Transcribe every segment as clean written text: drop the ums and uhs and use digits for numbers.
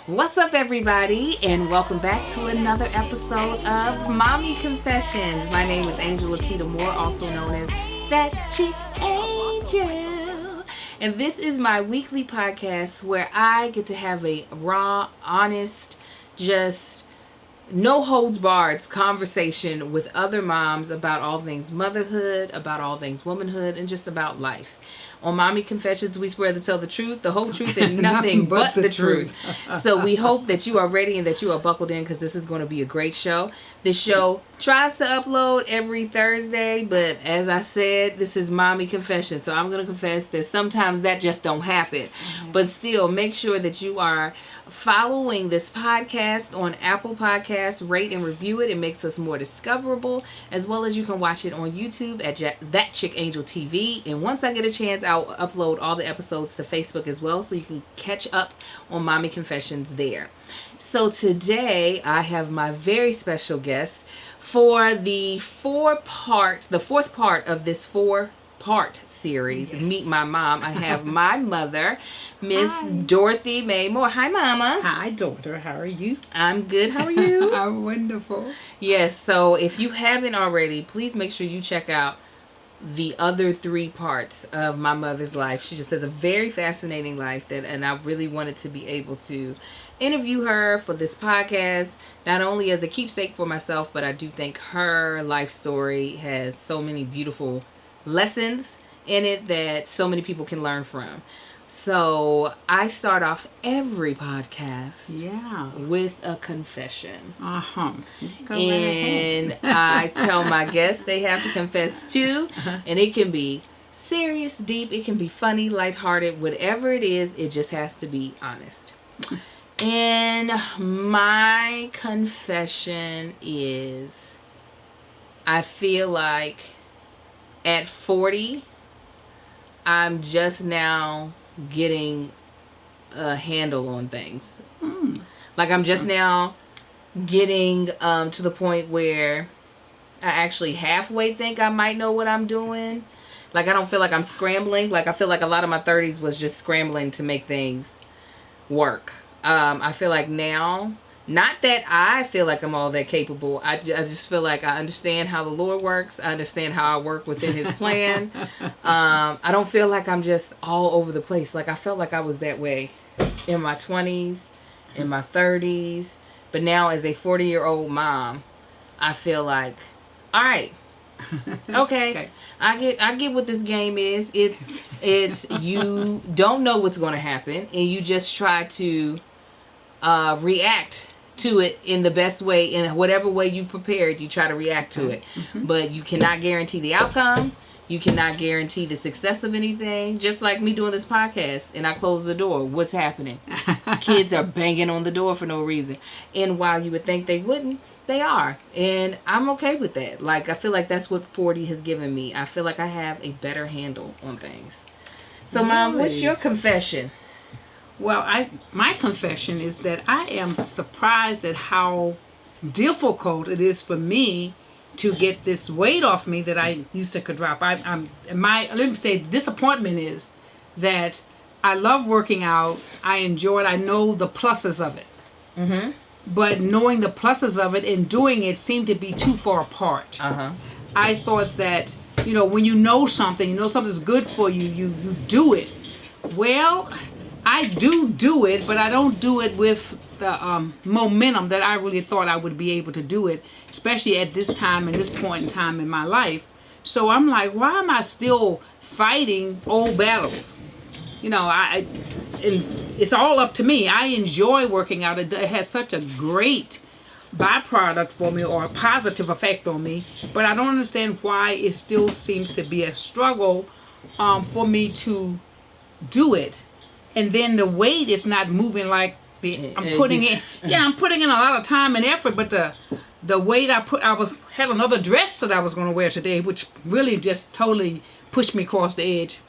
What's up, everybody, and welcome back to another episode of Mommy Confessions. My name is Angel Akita Moore, also known as ThatChickAngel. And this is my weekly podcast where I get to have a raw, honest, just no holds barred conversation with other moms about all things motherhood, about all things womanhood, and just about life. On Mommy Confessions, we swear to tell the truth, the whole truth, and nothing but the truth. So we hope that you are ready and that you are buckled in, because this is going to be a great show. This show tries to upload every Thursday, but as I said, this is Mommy Confessions. So I'm going to confess that sometimes that just don't happen. But still, make sure that you are following this podcast on Apple Podcasts. Rate and review it. It makes us more discoverable, as well as you can watch it on YouTube at ThatChickAngel TV. And once I get a chance, I'll upload all the episodes to Facebook as well, so you can catch up on Mommy Confessions there. So today I have my very special guest for the fourth part of this four-part series, yes. Meet My Mom. I have my mother, Miss Dorothy Mae Moore. Hi, Mama. Hi, daughter. How are you? I'm good. How are you? I'm wonderful. Yes, so if you haven't already, please make sure you check out the other three parts of my mother's life. She just has a very fascinating life, and I really wanted to be able to interview her for this podcast, not only as a keepsake for myself, but I do think her life story has so many beautiful lessons in it that so many people can learn from. So I start off every podcast with a confession. And I tell my guests they have to confess too. And it can be serious, deep, it can be funny, lighthearted, whatever it is, it just has to be honest. And my confession is, I feel like at 40, I'm just now getting a handle on things. Like I'm just now getting to the point where I actually halfway think I might know what I'm doing. Like I don't feel like I'm scrambling. Like I feel like a lot of my 30s was just scrambling to make things work. I feel like now, not that I feel like I'm all that capable. I just feel like I understand how the Lord works. I understand how I work within His plan. I don't feel like I'm just all over the place. Like I felt like I was that way in my 20s, in my 30s. But now as a 40-year-old mom, I feel like, all right, okay. I get what this game is. It's you don't know what's going to happen, and you just try to react to it in the best way, in whatever way you've prepared. You try to react to it, but you cannot guarantee the outcome. You cannot guarantee the success of anything. Just like me doing this podcast, and I close the door. What's happening? Kids are banging on the door for no reason, and while you would think they wouldn't, they are, and I'm okay with that. Like I feel like that's what 40 has given me. I feel like I have a better handle on things. So, really? Mom, what's your confession? Well, my confession is that I am surprised at how difficult it is for me to get this weight off me that I used to could drop. Let me say, disappointment is that I love working out. I enjoy it. I know the pluses of it. But knowing the pluses of it and doing it seemed to be too far apart. I thought that, when you know something's good for you, you do it. Well, I do it, but I don't do it with the momentum that I really thought I would be able to do it, especially at this time and this point in time in my life. So I'm like, why am I still fighting old battles? And it's all up to me. I enjoy working out. It has such a great byproduct for me, or a positive effect on me, but I don't understand why it still seems to be a struggle for me to do it. And then the weight is not moving like I'm putting in a lot of time and effort, but the weight I had another dress that I was going to wear today, which really just totally pushed me across the edge.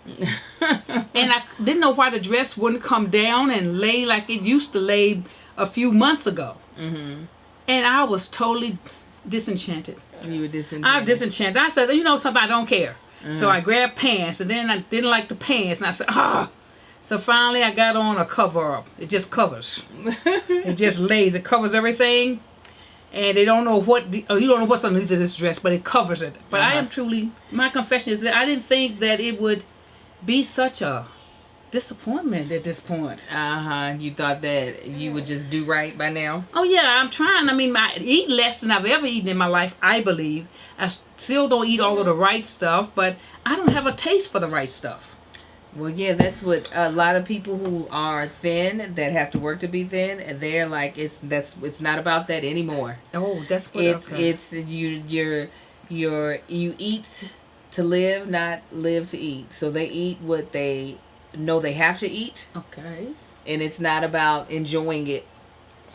And I didn't know why the dress wouldn't come down and lay like it used to lay a few months ago. And I was totally disenchanted. You were disenchanted? I was disenchanted. I said, something, I don't care. So I grabbed pants, and then I didn't like the pants, and I said, So finally, I got on a cover up. It just covers. It just lays. It covers everything, and they don't know you don't know what's underneath of this dress, but it covers it. But I am truly. My confession is that I didn't think that it would be such a disappointment at this point. You thought that you would just do right by now? Oh yeah, I'm trying. I mean, I eat less than I've ever eaten in my life, I believe. I still don't eat all of the right stuff, but I don't have a taste for the right stuff. Well, yeah, that's what a lot of people who are thin, that have to work to be thin, they're like, it's not about that anymore. Oh, that's what it's you eat to live, not live to eat. So they eat what they know they have to eat. Okay. And it's not about enjoying it.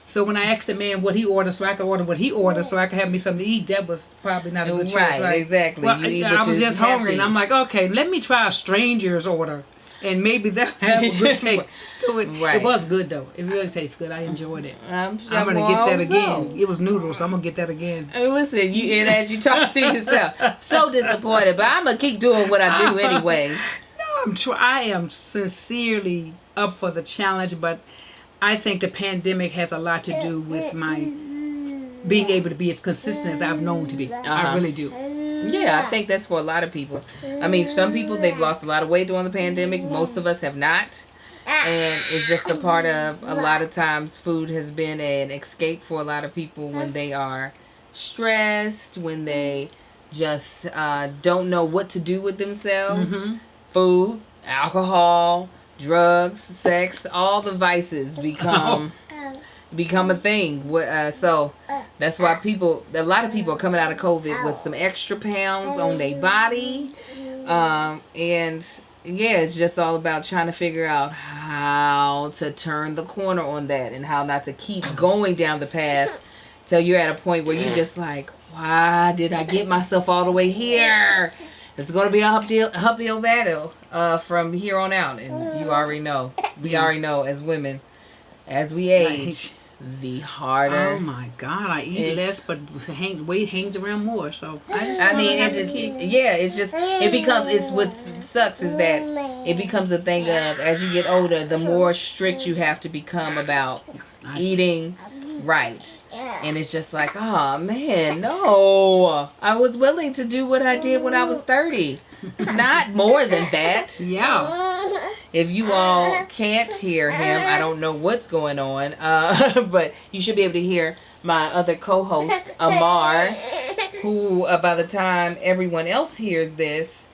So when I asked the man what he ordered, so I could order what he ordered, so I could have me something to eat, that was probably not a good choice. Right, exactly. Well, I was just hungry, and I'm like, okay, let me try a stranger's order, and maybe that'll have a good taste to it. Right. It was good, though. It really tastes good. I enjoyed it. I'm going to well, get that again. It was noodles, so I'm going to get that again. Listen, and as you talk to yourself, so disappointed, but I'm going to keep doing what I do anyway. No, I am sincerely up for the challenge, but I think the pandemic has a lot to do with my being able to be as consistent as I've known to be. I really do. Yeah, I think that's for a lot of people. I mean, some people, they've lost a lot of weight during the pandemic. Most of us have not. And it's just a part of, a lot of times, food has been an escape for a lot of people when they are stressed, when they just don't know what to do with themselves. Mm-hmm. Food, alcohol, drugs, sex, all the vices become a thing. So that's why a lot of people are coming out of COVID with some extra pounds on their body. And yeah, it's just all about trying to figure out how to turn the corner on that and how not to keep going down the path till you're at a point where you're just like, why did I get myself all the way here? It's going to be a uphill battle from here on out. And you already know. We already know as women, as we age, the harder. Oh my God. I eat less, but weight hangs around more. So what sucks is that it becomes a thing of, as you get older, the more strict you have to become about eating right. And it's just like, oh man, no. I was willing to do what I did when I was 30. Not more than that. Yeah. If you all can't hear him, I don't know what's going on. But you should be able to hear my other co-host, Amar, who by the time everyone else hears this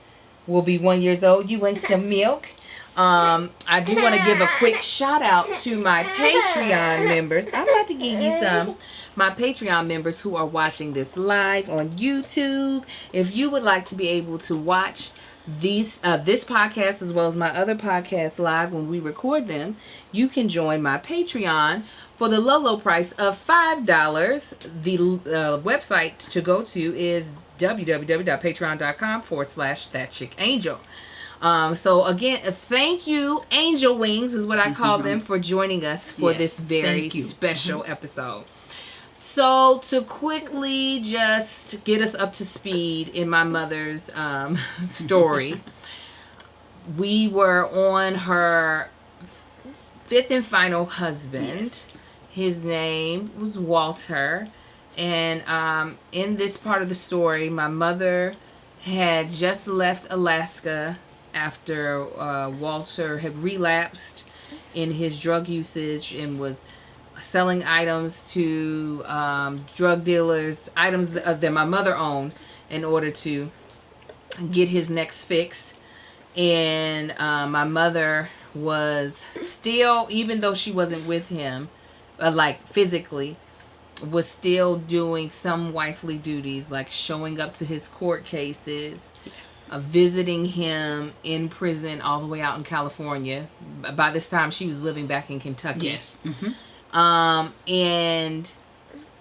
will be 1 year old. You want some milk? I do want to give a quick shout out to my Patreon members. I'm about to give you some. My Patreon members who are watching this live on YouTube. If you would like to be able to watch this podcast as well as my other podcasts live when we record them, you can join my Patreon for the low price of $5. The website to go to is www.patreon.com/ThatChickAngel. So again, thank you, Angel Wings is what I call them, for joining us for this very special episode. So to quickly just get us up to speed in my mother's story, we were on her fifth and final husband. Yes. His name was Walter. And in this part of the story, my mother had just left Alaska after Walter had relapsed in his drug usage and was selling items to drug dealers, items that my mother owned, in order to get his next fix. And my mother was still, even though she wasn't with him, like physically, was still doing some wifely duties, like showing up to his court cases, visiting him in prison all the way out in California. By this time, she was living back in Kentucky. Yes. Mm-hmm. And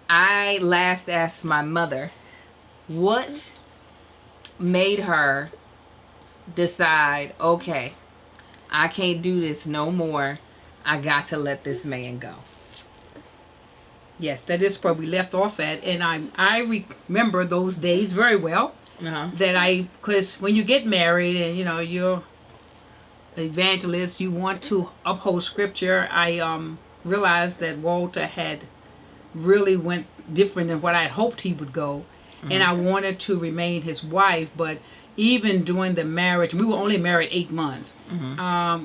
I last asked my mother, what made her decide, okay, I can't do this no more. I got to let this man go. Yes, that is where we left off at, and I remember those days very well. Uh-huh. Because when you get married and you're evangelist, you want to uphold scripture. I realized that Walter had really went different than what I hoped he would go. And I wanted to remain his wife, but even during the marriage, we were only married 8 months. A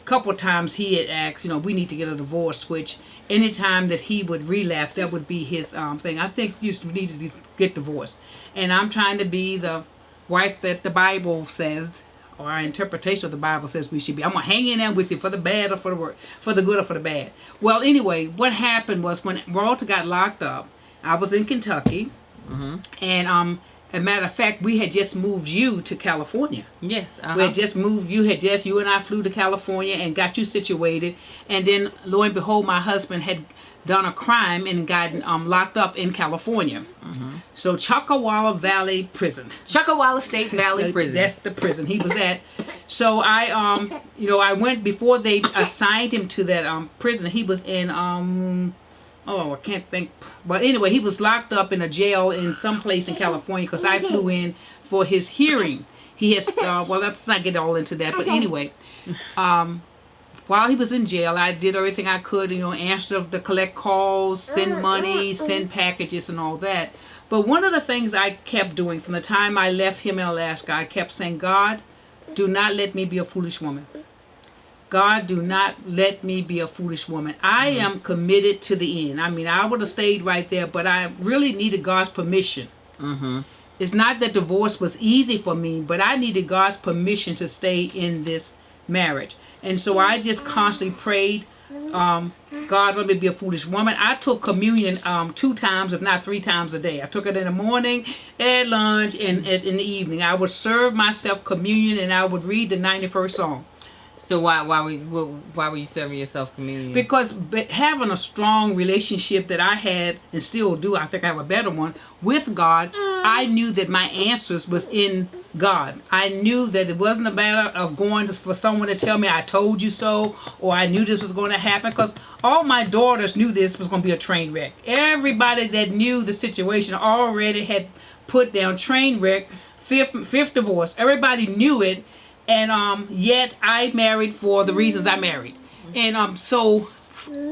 couple times he had asked, we need to get a divorce, which anytime that he would relapse, that would be his thing. I think you need to get divorced. And I'm trying to be the wife that the Bible says, or our interpretation of the Bible says we should be. I'm going to hang in there with you for the bad or for the work, for the good or for the bad. Well, anyway, what happened was when Walter got locked up, I was in Kentucky. And as a matter of fact, we had just moved you to California. Yes. We had just moved, you and I flew to California and got you situated. And then, lo and behold, my husband had done a crime and gotten locked up in California. So Chuckawalla Valley Prison. Chuckawalla State Valley Prison. That's the prison he was at. So I went, before they assigned him to that prison, he was in, I can't think. But anyway, he was locked up in a jail in some place in California because I flew in for his hearing. He has, let's not get all into that. But anyway, while he was in jail, I did everything I could, answer to collect calls, send money, send packages and all that. But one of the things I kept doing from the time I left him in Alaska, I kept saying, God, do not let me be a foolish woman. God, do not let me be a foolish woman. I am committed to the end. I mean, I would have stayed right there, but I really needed God's permission. It's not that divorce was easy for me, but I needed God's permission to stay in this marriage. And so I just constantly prayed, God, let me be a foolish woman. I took communion 2 times, if not 3 times a day. I took it in the morning, at lunch, and in the evening. I would serve myself communion, and I would read the 91st Psalm. So why were you serving yourself communion? Because having a strong relationship that I had and still do, I think I have a better one, with God, I knew that my answers was in God. I knew that it wasn't a matter of going for someone to tell me I told you so, or I knew this was going to happen, because all my daughters knew this was going to be a train wreck. Everybody that knew the situation already had put down train wreck, fifth divorce. Everybody knew it. And yet I married for the reasons I married. And so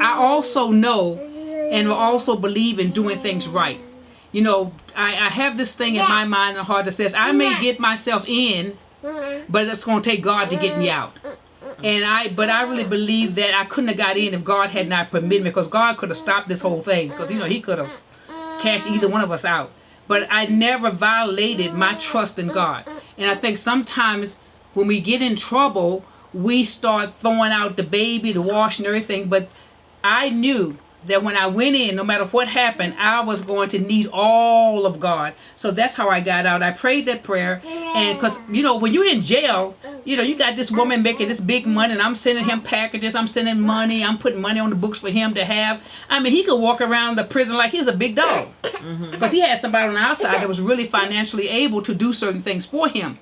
I also know and also believe in doing things right. I have this thing in my mind and heart that says I may get myself in, but it's going to take God to get me out. But I really believe that I couldn't have got in if God had not permitted me, because God could have stopped this whole thing, because he could have cashed either one of us out. But I never violated my trust in God. And I think sometimes when we get in trouble, we start throwing out the baby, the wash and everything. But I knew that when I went in, no matter what happened, I was going to need all of God. So that's how I got out. I prayed that prayer. And because, when you're in jail, you got this woman making this big money, and I'm sending him packages. I'm sending money. I'm putting money on the books for him to have. I mean, he could walk around the prison like he's a big dog. Because he had somebody on the outside that was really financially able to do certain things for him.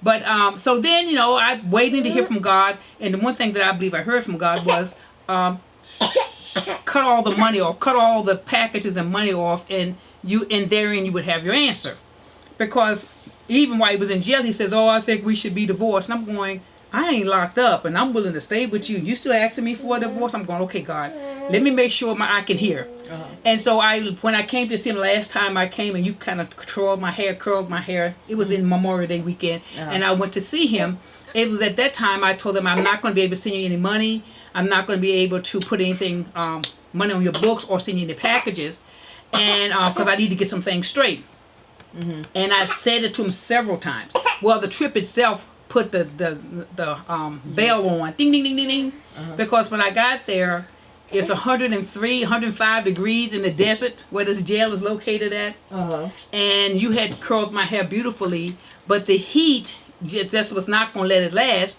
But so then, I'm waiting to hear from God. And the one thing that I believe I heard from God was cut all the money off, cut all the packages and money off, and therein you would have your answer. Because even while he was in jail, he says, I think we should be divorced. And I'm going, I ain't locked up, and I'm willing to stay with you. You still asking me for a divorce? I'm going, okay, God, let me make sure I can hear. And so when I came to see him last time I came, and you kind of curled my hair. It was in Memorial Day weekend, and I went to see him. It was at that time I told him, I'm not going to be able to send you any money. I'm not going to be able to put anything, money on your books or send you any packages, and because I need to get some things straight. And I said it to him several times. Well, the trip itself put the bell on, ding, ding, ding, ding, ding, because when I got there, it's 103, 105 degrees in the desert where this jail is located at. And you had curled my hair beautifully, but the heat just was not going to let it last.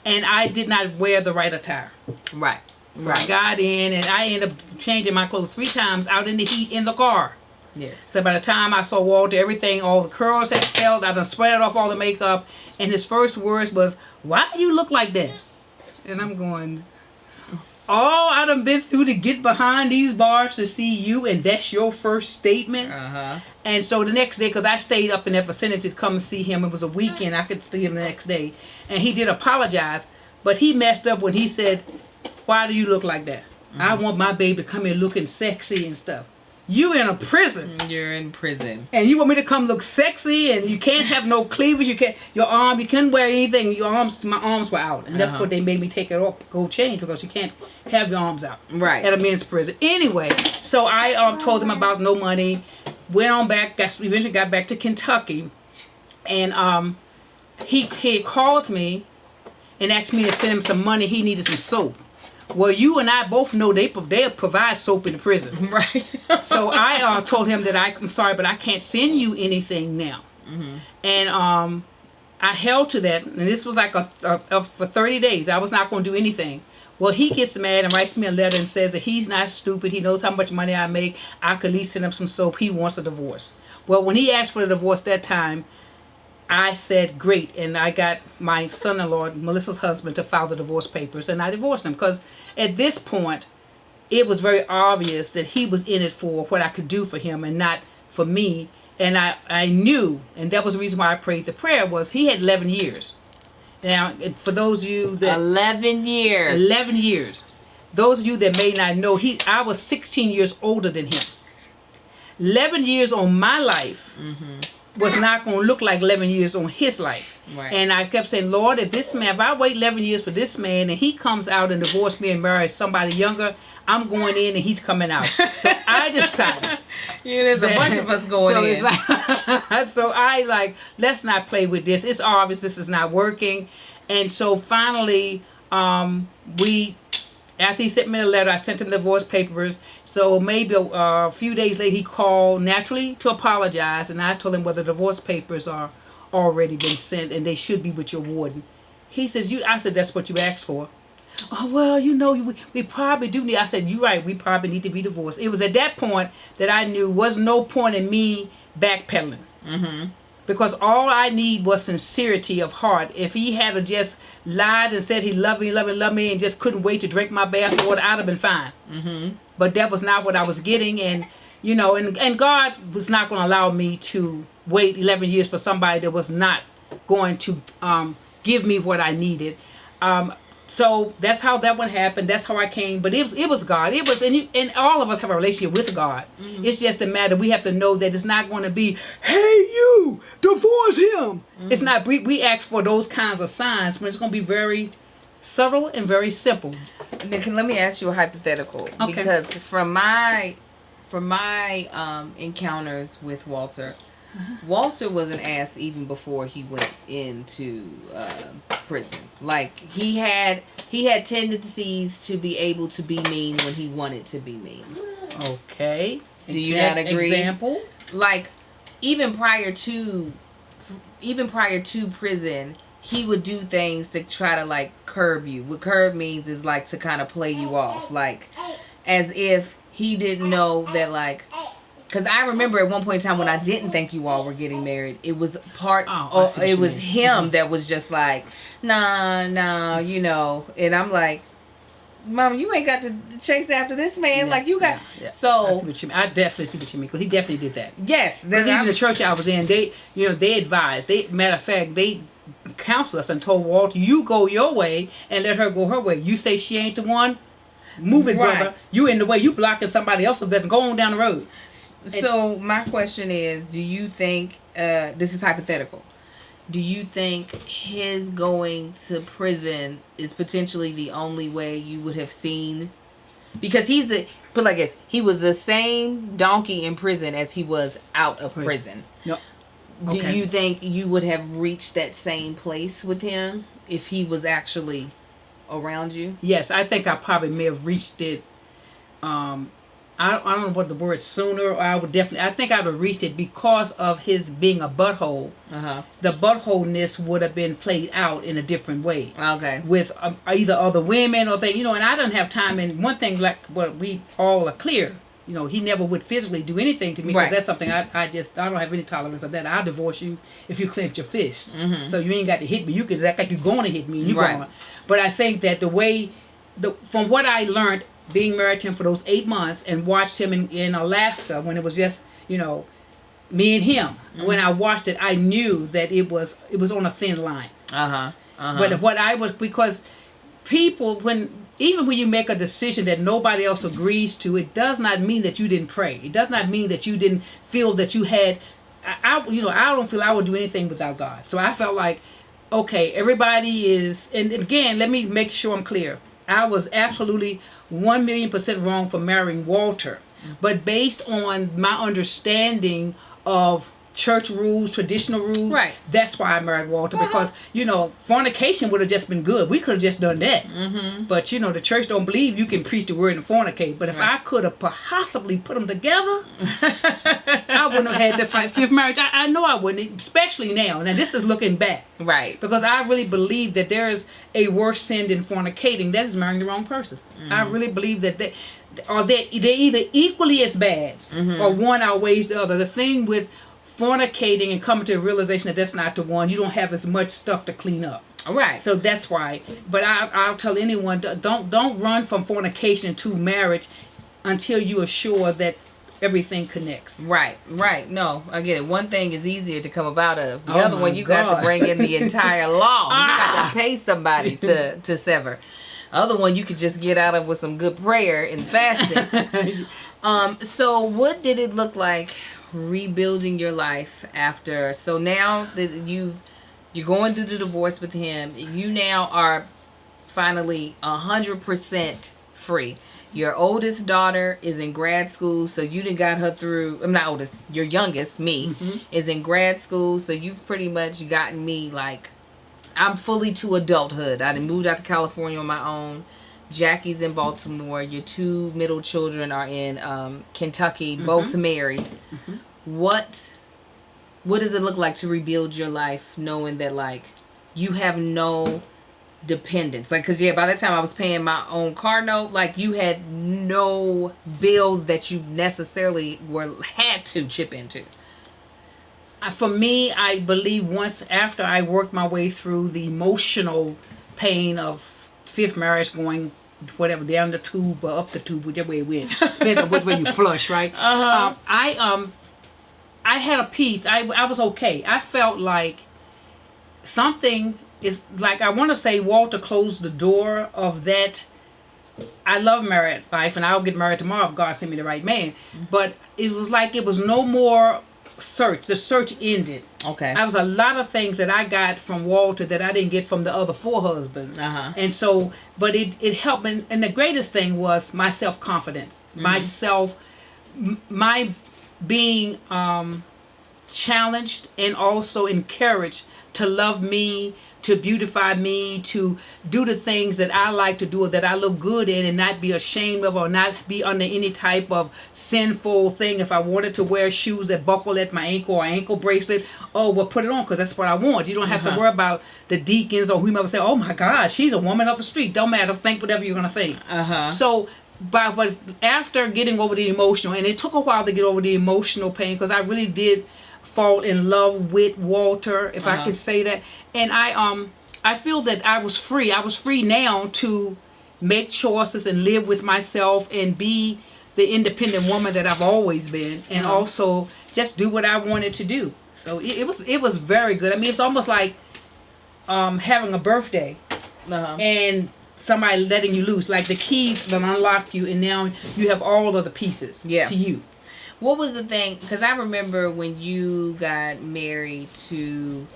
And I did not wear the right attire. Right. So I got in, and I ended up changing my clothes 3 times out in the heat in the car. Yes. So by the time I saw Walter, everything, all the curls had fell. I done spread off all the makeup. And his first words was, "Why do you look like that?" And I'm going, I done been through to get behind these bars to see you, and that's your first statement. And so the next day, because I stayed up in that vicinity to come and see him, it was a weekend, I could see him the next day, and he did apologize. But he messed up when he said, "Why do you look like that? I want my baby to come in looking sexy and stuff. You in a prison. You're in prison. And you want me to come look sexy, and you can't have no cleavage. You can't, your arm, you couldn't wear anything. My arms were out. And that's what they made me take it off, go change, because you can't have your arms out. Right. At a men's prison. Anyway, so I told him about no money, went on back, eventually got back to Kentucky, and he called me and asked me to send him some money. He needed some soap. Well, you and I both know they provide soap in the prison. Right. So I told him that I'm sorry, but I can't send you anything now. And I held to that. And this was like for 30 days. I was not going to do anything. Well, he gets mad and writes me a letter and says that he's not stupid. He knows how much money I make. I could at least send him some soap. He wants a divorce. Well, when he asked for the divorce that time, I said, great, and I got my son-in-law, Melissa's husband, to file the divorce papers, and I divorced him, because at this point, it was very obvious that he was in it for what I could do for him and not for me, and I knew, and that was the reason why I prayed the prayer, was he had 11 years. Now, for those of you that... 11 years. 11 years. Those of you that may not know, I was 16 years older than him. 11 years on my life... was not going to look like 11 years on his life. Right. And I kept saying, Lord, if I wait 11 years for this man and he comes out and divorces me and marries somebody younger, I'm going in and he's coming out. So I decided. There's a bunch of us going in. It's like, so I let's not play with this. It's obvious this is not working. And so finally, after he sent me the letter, I sent him the divorce papers. So maybe a few days later, he called naturally to apologize. And I told him, well, the divorce papers are already been sent and they should be with your warden. He says, I said, that's what you asked for. Oh, well, we probably do need. I said, you're right. We probably need to be divorced. It was at that point that I knew was no point in me backpedaling. Because all I need was sincerity of heart. If he had just lied and said he loved me, and just couldn't wait to drink my bath water, I'd have been fine. But that was not what I was getting. And, and God was not going to allow me to wait 11 years for somebody that was not going to give me what I needed. So that's how that one happened. That's how I came. But it was God. It was, and all of us have a relationship with God. It's just a matter. We have to know that it's not going to be, hey, you, divorce him. It's not. We ask for those kinds of signs, but it's going to be very subtle and very simple. Let me ask you a hypothetical. Okay. Because from my encounters with Walter, Walter was an ass even before he went into prison. Like he had tendencies to be able to be mean when he wanted to be mean. Okay. Do you not agree? Example? Like even prior to prison, he would do things to try to curb you. What curb means is to kind of play you off, as if he didn't know that because I remember at one point in time when I didn't think you all were getting married, it was it was him that was just nah, and I'm like, Mama, you ain't got to chase after this man. You got so. I see what you mean. I definitely see what you mean, because he definitely did that. Yes, because even the church I was in, they advised. Matter of fact, they counseled us and told Walter, you go your way and let her go her way. You say she ain't the one, move it, brother. You in the way. You blocking somebody else's business. Go on down the road. So my question is, do you think, this is hypothetical, do you think his going to prison is potentially the only way you would have seen? Because he was the same donkey in prison as he was out of prison. Yep. Do you think you would have reached that same place with him if he was actually around you? Yes, I think I probably may have reached it. I don't know what the word sooner, or I think I would have reached it because of his being a butthole. The buttholeness would have been played out in a different way. Okay. With either other women or things, and I don't have time. And one thing, what we all are clear, he never would physically do anything to me. Right. That's something I don't have any tolerance of that. I'll divorce you if you clench your fist. So you ain't got to hit me. You can act like you're going to hit me. But I think that from what I learned, being married to him for those 8 months and watched him in Alaska when it was just, me and him. When I watched it, I knew that it was on a thin line. But what I was, because people, even when you make a decision that nobody else agrees to, it does not mean that you didn't pray. It does not mean that you didn't feel that you had. I don't feel I would do anything without God. So I felt like, okay, everybody is. And again, let me make sure I'm clear. I was absolutely 1,000,000% wrong for marrying Walter, but based on my understanding of church rules, traditional rules. Right. That's why I married Walter, because, fornication would have just been good. We could have just done that. Mm-hmm. But, the church don't believe you can preach the word and fornicate. But if I could have possibly put them together, I wouldn't have had to fight fifth marriage. I know I wouldn't, especially now. Now, this is looking back. Right. Because I really believe that there is a worse sin than fornicating. That is marrying the wrong person. Mm-hmm. I really believe that they're either equally as bad or one outweighs the other. The thing with fornicating and coming to a realization that that's not the one, you don't have as much stuff to clean up. Right. So that's why. But I'll tell anyone, don't run from fornication to marriage until you are sure that everything connects. Right. No, I get it. One thing is easier to come about of. The other one, you got to bring in the entire law. You got to pay somebody to sever. Other one, you could just get out of with some good prayer and fasting. So what did it look like rebuilding your life after? So now that you're going through the divorce with him, you now are finally 100% free. Your oldest daughter is in grad school, so you done got her through. I'm not oldest. Your youngest, me, is in grad school, so you've pretty much gotten me like I'm fully to adulthood. I done moved out to California on my own. Jackie's in Baltimore. Your two middle children are in Kentucky, both married. What does it look like to rebuild your life knowing that, like, you have no dependence? Like, because, by the time I was paying my own car note, like, you had no bills that you necessarily had to chip into. For me, I believe once after I worked my way through the emotional pain of fifth marriage, going whatever down the tube or up the tube, whichever way it went, depends on which way you flush, right? I had a peace. I was okay. I felt like something is like, I want to say Walter closed the door of that. I love married life, and I'll get married tomorrow if God sent me the right man. But it was like it was no more search. The search ended. Okay. There was a lot of things that I got from Walter that I didn't get from the other 4 husbands. And so, but it helped. And the greatest thing was my self-confidence. My being challenged and also encouraged to love me, to beautify me, to do the things that I like to do or that I look good in, and not be ashamed of or not be under any type of sinful thing. If I wanted to wear shoes that buckle at my ankle or ankle bracelet, put it on because that's what I want. You don't have to worry about the deacons or whomever say, oh my God, she's a woman of the street. Don't matter. Think whatever you're going to think. So, but after getting over the emotional, and it took a while to get over the emotional pain because I really did fall in love with Walter, if I could say that. And I feel that I was free. I was free now to make choices and live with myself and be the independent woman that I've always been, and also just do what I wanted to do. So it was very good. I mean, it's almost like having a birthday and somebody letting you loose, like the keys that unlock you, and now you have all of the pieces to you. What was the thing? Because I remember when you got married to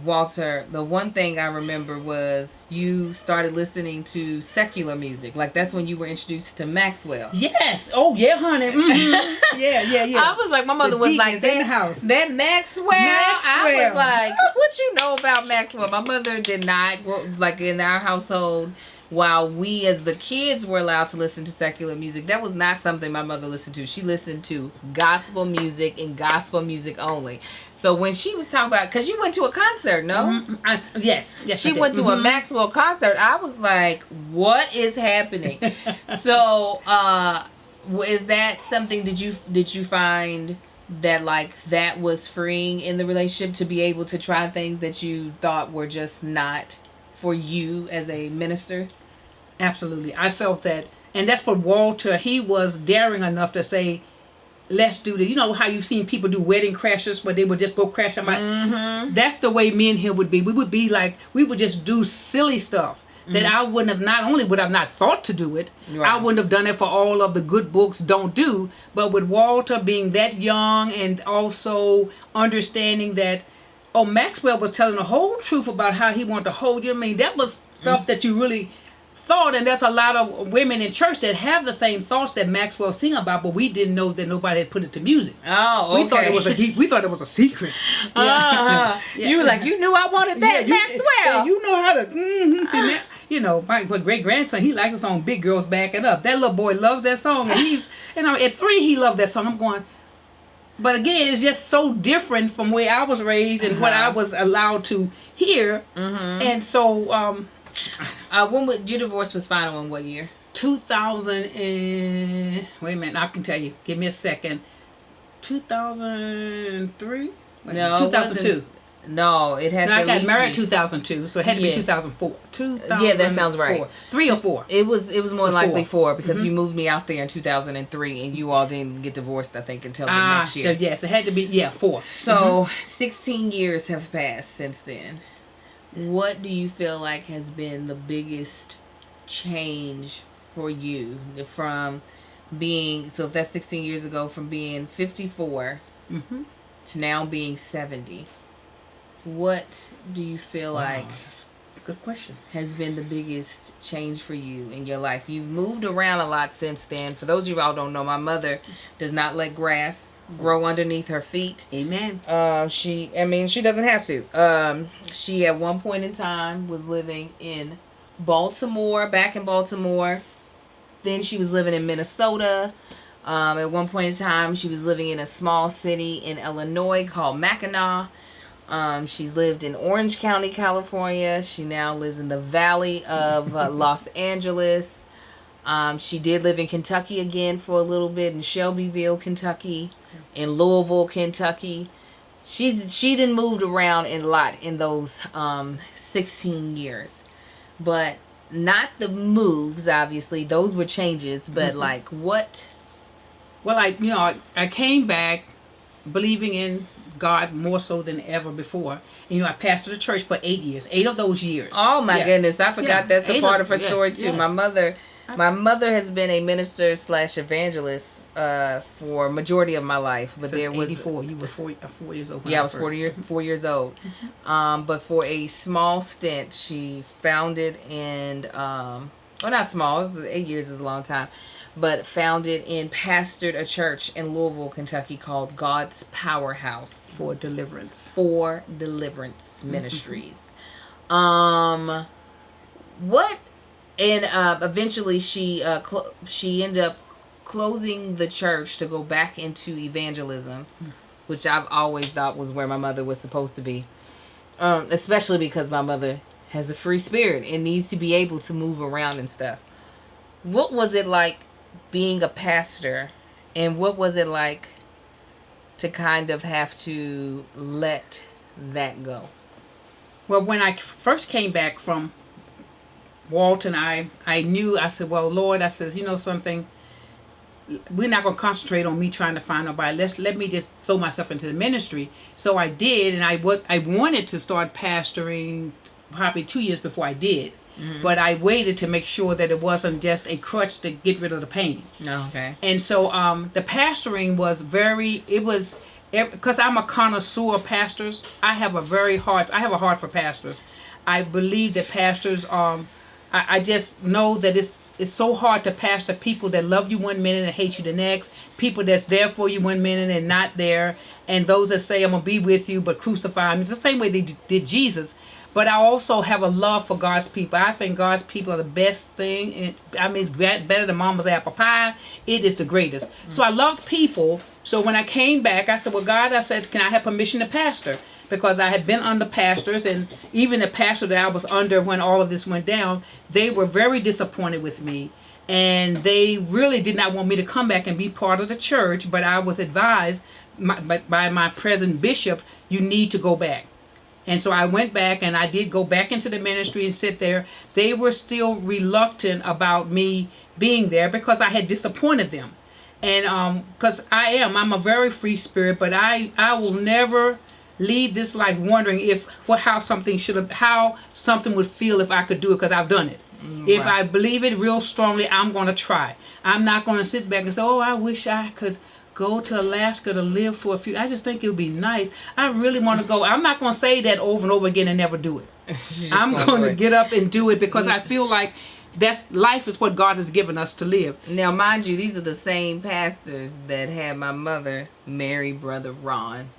Walter, the one thing I remember was you started listening to secular music. Like, that's when you were introduced to Maxwell. Yes. Oh, yeah, honey. Mm-hmm. Yeah. I was like, my mother was like, that Maxwell? I was like, what you know about Maxwell? My mother did not, like, in our household, while we as the kids were allowed to listen to secular music, that was not something my mother listened to. She listened to gospel music and gospel music only. So when she was talking about, because you went to a concert, no? Yes. She went to a Maxwell concert. I was like, what is happening? So is that something, did you find that, like, that was freeing in the relationship, to be able to try things that you thought were just not for you as a minister? Absolutely. I felt that. And that's what Walter, he was daring enough to say, let's do this. You know how you've seen people do wedding crashers where they would just go crash on my... That's the way me and him would be. We would be like, we would just do silly stuff that I wouldn't have, not only would I have not thought to do it, I wouldn't have done it for all of the good books don't do, but with Walter being that young and also understanding that, Maxwell was telling the whole truth about how he wanted to hold you. I mean, that was stuff that you really thought, and there's a lot of women in church that have the same thoughts that Maxwell sing about, but we didn't know that nobody had put it to music. Oh, okay. We thought it was a secret. Yeah. You were like, you knew I wanted that, Maxwell. You know how to. See, that, my great grandson, he liked the song "Big Girls Back It Up." That little boy loves that song, and he's, at 3 he loved that song. I'm going. But again, it's just so different from where I was raised and what I was allowed to hear, and so. When your divorce was final in what year? 2000 and... Wait a minute, I can tell you. Give me a second. 2003? No, 2002. No, it had to I got married 2002, so it had to be 2004. Yeah, that sounds right. 3 or 4. It was more likely 4 because you moved me out there in 2003 and you all didn't get divorced, I think, until the next year. So yes, it had to be 4. So 16 years have passed since then. What do you feel like has been the biggest change for you from being, so if that's 16 years ago, from being 54 to now being 70? What do you feel like, good question, has been the biggest change for you in your life? You've moved around a lot since then. For those of you all don't know, my mother does not let grass grow underneath her feet. Amen. She doesn't have to. She at one point in time was living in Baltimore, back in Baltimore. Then she was living in Minnesota. At one point in time, she was living in a small city in Illinois called Mackinac. She's lived in Orange County, California. She now lives in the Valley of Los Angeles. She did live in Kentucky again for a little bit, in Shelbyville, Kentucky, in Louisville, Kentucky. She done moved around a lot in those 16 years. But not the moves, obviously. Those were changes. But like what? Well, I came back believing in God more so than ever before. And, I pastored a church for 8 years. 8 of those years. Oh my goodness. I forgot that's a part of her story too. Yes. My mother has been a minister / evangelist for majority of my life, but there was 84. You were 4 years old. I was 4 years old. But for a small stint, she founded and not small. 8 years is a long time, but founded and pastored a church in Louisville, Kentucky called God's Powerhouse for Deliverance Ministries. What? And eventually she ended up closing the church to go back into evangelism, which I've always thought was where my mother was supposed to be, especially because my mother has a free spirit and needs to be able to move around and stuff. What was it like being a pastor, and what was it like to kind of have to let that go? Well, when I first came back from Walt and I knew, I said, well, Lord, I says, something, we're not going to concentrate on me trying to find nobody. Let me just throw myself into the ministry. So I did, and I wanted to start pastoring probably 2 years before I did. But I waited to make sure that it wasn't just a crutch to get rid of the pain. Oh, okay. And so the pastoring was because I'm a connoisseur of pastors. I have a heart for pastors. I believe that pastors I just know that it's so hard to pastor people that love you one minute and hate you the next, people that's there for you one minute and not there, and those that say, I'm going to be with you but crucify me. It's the same way they did Jesus. But I also have a love for God's people. I think God's people are the best thing. It's better than mama's apple pie. It is the greatest. So I love people. So when I came back, I said, well, God, can I have permission to pastor? Because I had been under pastors, and even the pastor that I was under when all of this went down, they were very disappointed with me. And they really did not want me to come back and be part of the church. But I was advised by my present bishop, you need to go back. And so I went back, and I did go back into the ministry and sit there. They were still reluctant about me being there because I had disappointed them. And because I'm a very free spirit, but I will never leave this life wondering how something would feel if I could do it, because I've done it. If I believe it real strongly, I'm going to try. I'm not going to sit back and say, oh, I wish I could go to Alaska to live for a few. I just think it would be nice. I really want to go. I'm not going to say that over and over again and never do it. I'm going to get up and do it, because I feel like life is what God has given us to live. Now, mind you, these are the same pastors that had my mother marry Brother Ron.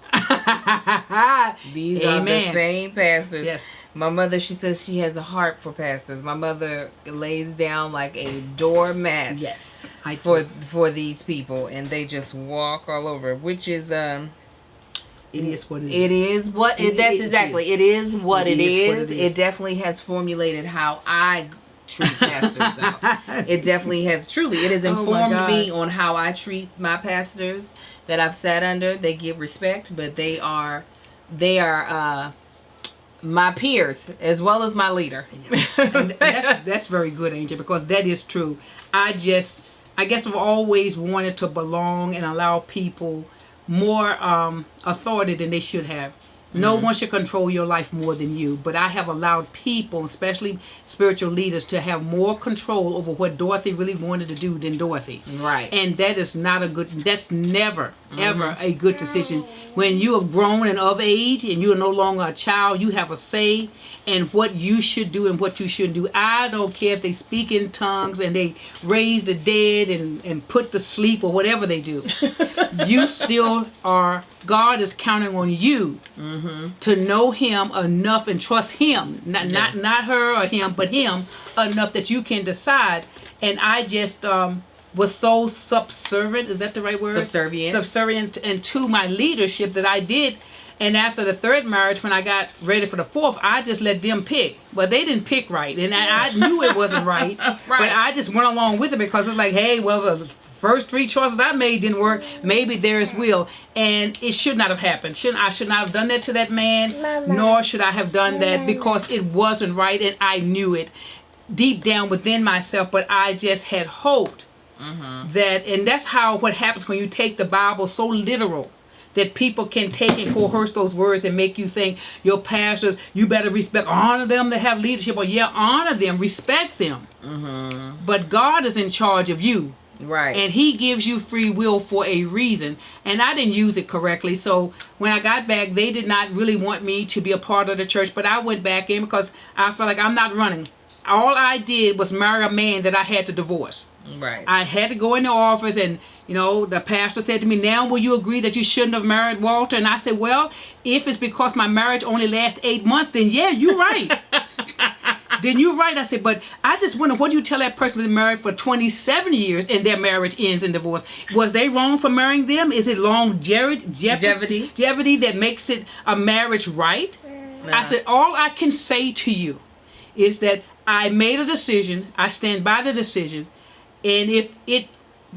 These are the same pastors. Yes. My mother, she says she has a heart for pastors. My mother lays down like a doormat. Yes, for these people, and they just walk all over, which is It is what it is. It is what it. That's exactly. It is what it is. It definitely has formulated how I treat pastors though. It definitely has. Truly, it has informed me on how I treat my pastors that I've sat under. They get respect, but they are my peers as well as my leader. And that's very good, Angel, because that is true. I guess I've always wanted to belong and allow people more authority than they should have. No one should control your life more than you. But I have allowed people, especially spiritual leaders, to have more control over what Dorothy really wanted to do than Dorothy. Right. And that is not that's never, ever a good decision. When you have grown and of age and you are no longer a child, you have a say in what you should do and what you shouldn't do. I don't care if they speak in tongues and they raise the dead and put to sleep or whatever they do. You still are, God is counting on you to know Him enough and trust Him, not her or him, but Him enough that you can decide. And I just was so subservient. Is that the right word? Subservient into my leadership that I did. And after the third marriage, when I got ready for the fourth, I just let them pick. But they didn't pick right, and I knew it wasn't right. But I just went along with it, because it's like, hey, well, the first three choices I made didn't work. Maybe theirs will. And it should not have happened. I should not have done that to that man, nor should I have done that, because it wasn't right, and I knew it deep down within myself. But I just had hoped that, and that's what happens when you take the Bible so literal, that people can take and coerce those words and make you think your pastors, you better respect, honor them that have leadership, or honor them, respect them. But God is in charge of you. Right. And He gives you free will for a reason. And I didn't use it correctly. So when I got back, they did not really want me to be a part of the church. But I went back in because I felt like I'm not running. All I did was marry a man that I had to divorce. Right. I had to go in the office, and the pastor said to me, now will you agree that you shouldn't have married Walter? And I said, well, if it's because my marriage only lasts 8 months, then yeah, you're right. Then you're right. I said, but I just wonder, what do you tell that person who's been married for 27 years and their marriage ends in divorce? Was they wrong for marrying them? Is it longevity that makes it a marriage right? I said, all I can say to you is that I made a decision. I stand by the decision. And if it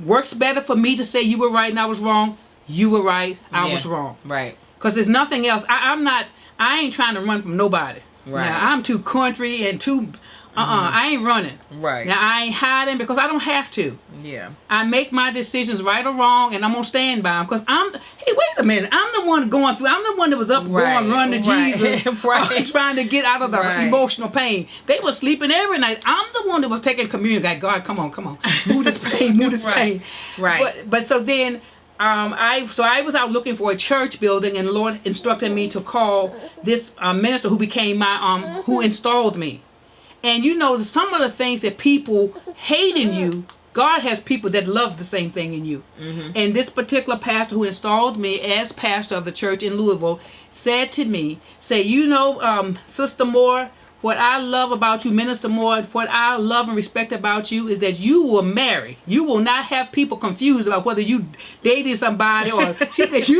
works better for me to say you were right and I was wrong, you were right, I was wrong. Right. Because there's nothing else. I ain't trying to run from nobody. Right. Now, I'm too country and too, I ain't running. Right. Now, I ain't hiding because I don't have to. Yeah. I make my decisions right or wrong, and I'm going to stand by them. Because hey, wait a minute. I'm the one going through. I'm the one that was up going, run to Jesus. Trying to get out of the emotional pain. They were sleeping every night. I'm the one that was taking communion. Like, God, come on. Move this pain, pain. Right. But so then, I was out looking for a church building, and the Lord instructed me to call this minister who became my who installed me. And some of the things that people hate in you, God has people that love the same thing in you. And this particular pastor who installed me as pastor of the church in Louisville said to me, Sister Moore, what I love about you, Minister Moore, what I love and respect about you is that you will marry. You will not have people confused about whether you dated somebody or she said,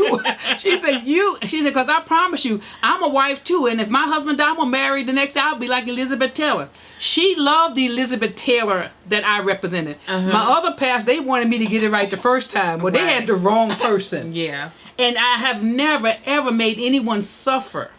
because I promise you, I'm a wife too. And if my husband died, I'm going to marry the next day. I'll be like Elizabeth Taylor. She loved the Elizabeth Taylor that I represented. My other past, they wanted me to get it right the first time. Well, they had the wrong person. Yeah. And I have never, ever made anyone suffer.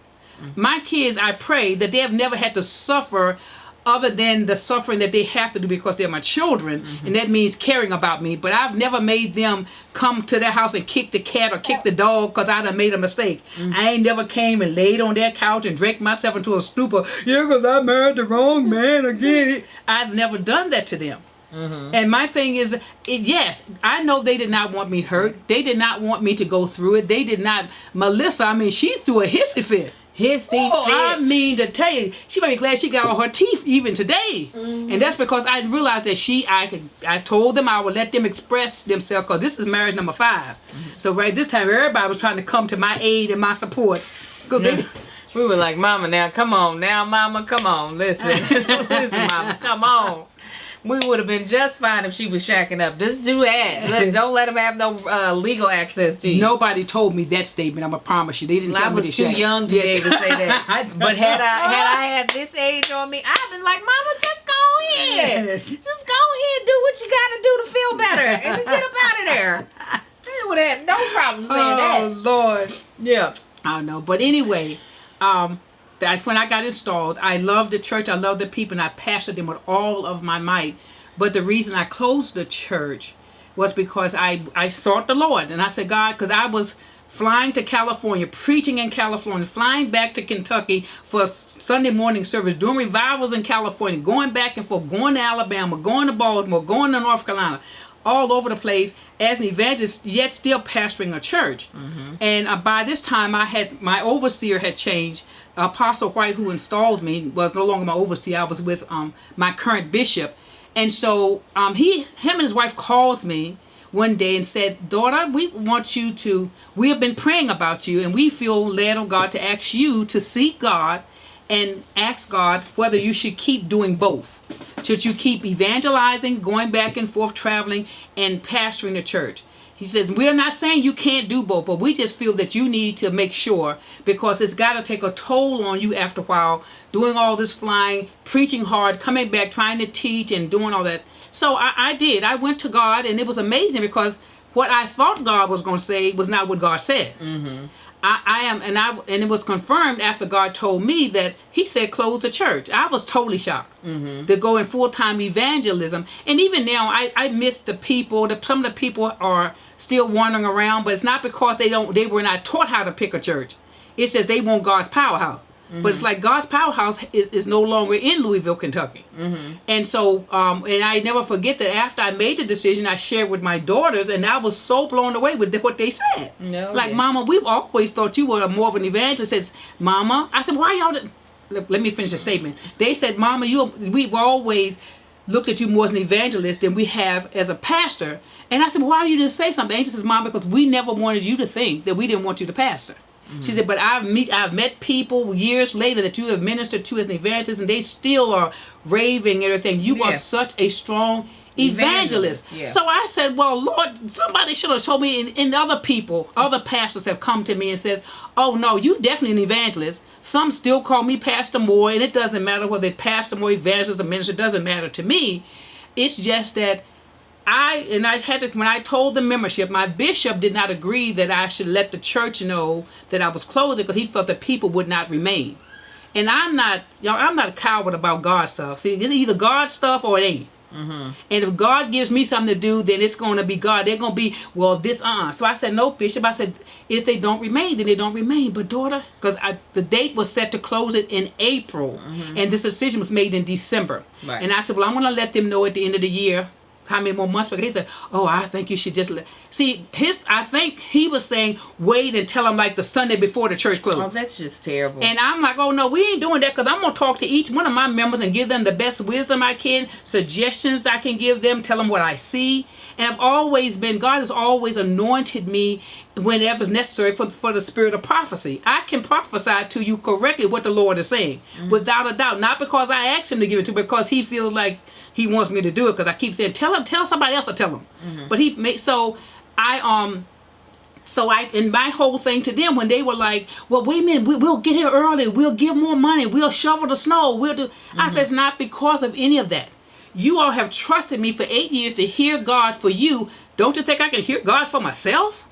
My kids, I pray that they have never had to suffer other than the suffering that they have to do because they're my children, and that means caring about me. But I've never made them come to their house and kick the cat or kick the dog because I done made a mistake. I ain't never came and laid on their couch and drank myself into a stupor. Yeah, because I married the wrong man again. I've never done that to them. And my thing is, yes, I know they did not want me hurt. They did not want me to go through it. They did not. Melissa, I mean, she threw a hissy fit. I mean to tell you, she might be glad she got all her teeth even today. And that's because I realized that I told them I would let them express themselves, because this is marriage number 5. So right this time, everybody was trying to come to my aid and my support. We were like, Mama, now come on. Now, Mama, come on. Listen. Listen, Mama, come on. We would have been just fine if she was shacking up. Just do that. Don't let them have no legal access to you. Nobody told me that statement. I'm gonna promise you. They didn't tell me to I was too young to be able to say that. But had I had this age on me, I'd been like, Mama, just go ahead. Just go ahead, do what you gotta do to feel better, and get up out of there. I would have had no problem saying that. Oh Lord. Yeah. I don't know, but anyway, that when I got installed, I loved the church, I loved the people, and I pastored them with all of my might. But the reason I closed the church was because I sought the Lord. And I said, God, because I was flying to California, preaching in California, flying back to Kentucky for Sunday morning service, doing revivals in California, going back and forth, going to Alabama, going to Baltimore, going to North Carolina, all over the place as an evangelist, yet still pastoring a church. And by this time, my overseer had changed. Apostle White, who installed me, was no longer my overseer. I was with my current bishop. And so him and his wife called me one day and said, daughter, we have been praying about you, and we feel led of God to ask you to seek God and ask God whether you should keep doing both. Should you keep evangelizing, going back and forth, traveling, and pastoring the church? He says, we're not saying you can't do both, but we just feel that you need to make sure, because it's got to take a toll on you after a while, doing all this flying, preaching hard, coming back, trying to teach and doing all that. So I did. I went to God, and it was amazing because what I thought God was going to say was not what God said. And it was confirmed after God told me that He said close the church. I was totally shocked to go in full-time evangelism. And even now, I miss the people. Some of the people are still wandering around, but it's not because they were not taught how to pick a church. It's just they want God's powerhouse. But it's like God's powerhouse is no longer in Louisville, Kentucky. And so, and I never forget that after I made the decision, I shared with my daughters, and I was so blown away with what they said. Mama, we've always thought you were more of an evangelist. Says, Mama, I said, why y'all? Let me finish the statement. They said, Mama, we've always looked at you more as an evangelist than we have as a pastor. And I said, why you didn't say something? Angel says, Mom, because we never wanted you to think that we didn't want you to pastor. She said, but I've met people years later that you have ministered to as an evangelist, and they still are raving and everything. You are such a strong evangelist. So I said, well, Lord, somebody should have told me. And other pastors have come to me and says, oh, no, you definitely an evangelist. Some still call me Pastor Moore, and it doesn't matter whether it's Pastor Moore, evangelist, or minister. It doesn't matter to me. It's just that when I told the membership, my bishop did not agree that I should let the church know that I was closing, because he felt that people would not remain. And I'm not a coward about God stuff. See, it's either God stuff or it ain't. And if God gives me something to do, then it's going to be God. They're going to be, well, this, So I said, no, Bishop. I said, if they don't remain, then they don't remain. But daughter, because the date was set to close it in April, and this decision was made in December. And I said, well, I'm going to let them know at the end of the year how many more months. Because he said, oh, I think you should just I think he was saying wait until I'm like the Sunday before the church closed. Oh, that's just terrible. And I'm like, oh no, we ain't doing that, because I'm going to talk to each one of my members and give them the best wisdom I can, suggestions I can give them, tell them what I see. And God has always anointed me whenever it's necessary for the spirit of prophecy. I can prophesy to you correctly what the Lord is saying, without a doubt. Not because I asked him to give it to me, because he feels like he wants me to do it, because I keep saying, tell somebody else to tell him. But and my whole thing to them, when they were like, well, wait a minute, we'll get here early, we'll give more money, we'll shovel the snow, I said, it's not because of any of that. You all have trusted me for 8 years to hear God for you. Don't you think I can hear God for myself?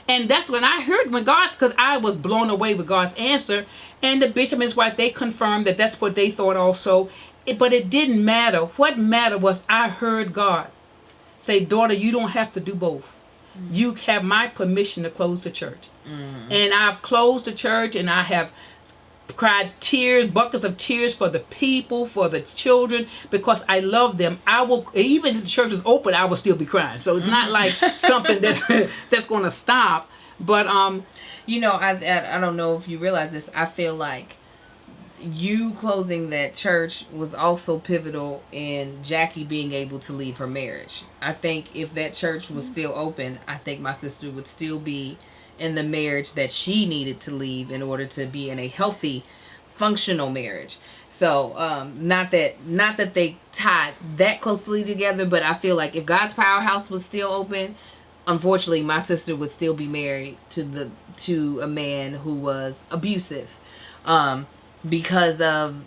And that's when I heard because I was blown away with God's answer. And the bishop and his wife, they confirmed that that's what they thought also. but it didn't matter. What mattered was I heard God say, daughter, you don't have to do both. You have my permission to close the church. And I've closed the church, and I have cried tears, buckets of tears for the people, for the children, because I love them. I will, even if the church is open, I will still be crying. So it's not like something that's going to stop. But you know, I don't know if you realize this. I feel like you closing that church was also pivotal in Jackie being able to leave her marriage. I think if that church was still open, I think my sister would still be in the marriage that she needed to leave in order to be in a healthy, functional marriage. So, not that they tied that closely together, but I feel like if God's Powerhouse was still open, unfortunately, my sister would still be married to a man who was abusive, because of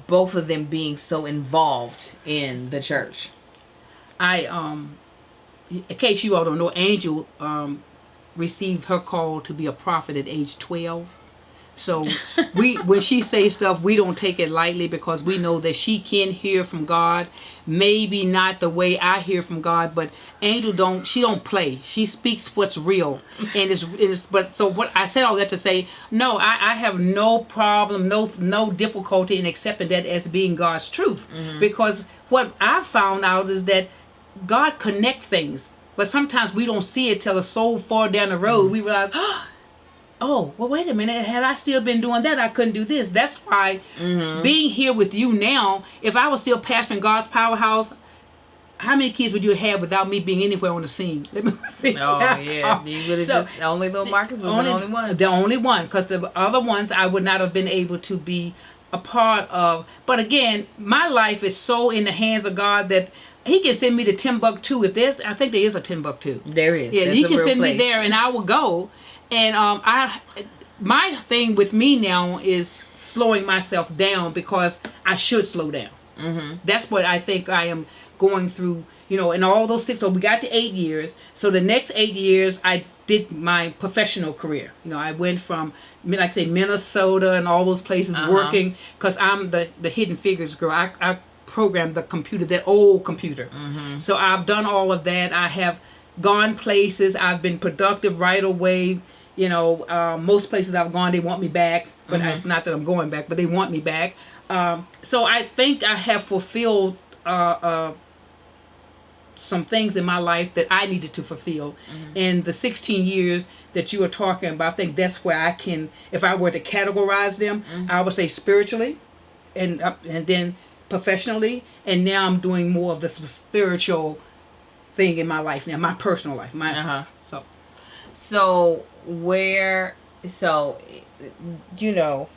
both of them being so involved in the church. In case you all don't know, Angel received her call to be a prophet at age 12. So when she says stuff, we don't take it lightly, because we know that she can hear from God. Maybe not the way I hear from God, but Angel don't play. She speaks what's real. And but so what I said all that to say, no, I have no problem, no difficulty in accepting that as being God's truth. Because what I found out is that God connect things, but sometimes we don't see it till it's so far down the road. We realize, oh, well, wait a minute. Had I still been doing that, I couldn't do this. That's why being here with you now, if I was still pastoring God's Powerhouse, how many kids would you have without me being anywhere on the scene? Let me see. Oh, yeah. You would have just, only little Marcus was the only one. The only one, because the other ones I would not have been able to be a part of. But again, my life is so in the hands of God that He can send me to Timbuktu. I think there is a Timbuktu. There is. Yeah, That's He can send place. me there, and I will go. And my thing with me now is slowing myself down, because I should slow down. That's what I think I am going through. You know, in all those 6, so we got to 8 years. So the next 8 years, I did my professional career. You know, I went from, like I say, Minnesota and all those places working, because I'm the Hidden Figures girl. I programmed the computer, that old computer. So I've done all of that. I have gone places. I've been productive right away. You know, most places I've gone, they want me back. But it's not that I'm going back, but they want me back. So I think I have fulfilled some things in my life that I needed to fulfill. And the 16 years that you were talking about, I think that's where I can, if I were to categorize them, I would say spiritually, and then professionally, and now I'm doing more of the spiritual thing in my life now, my personal life. So you know,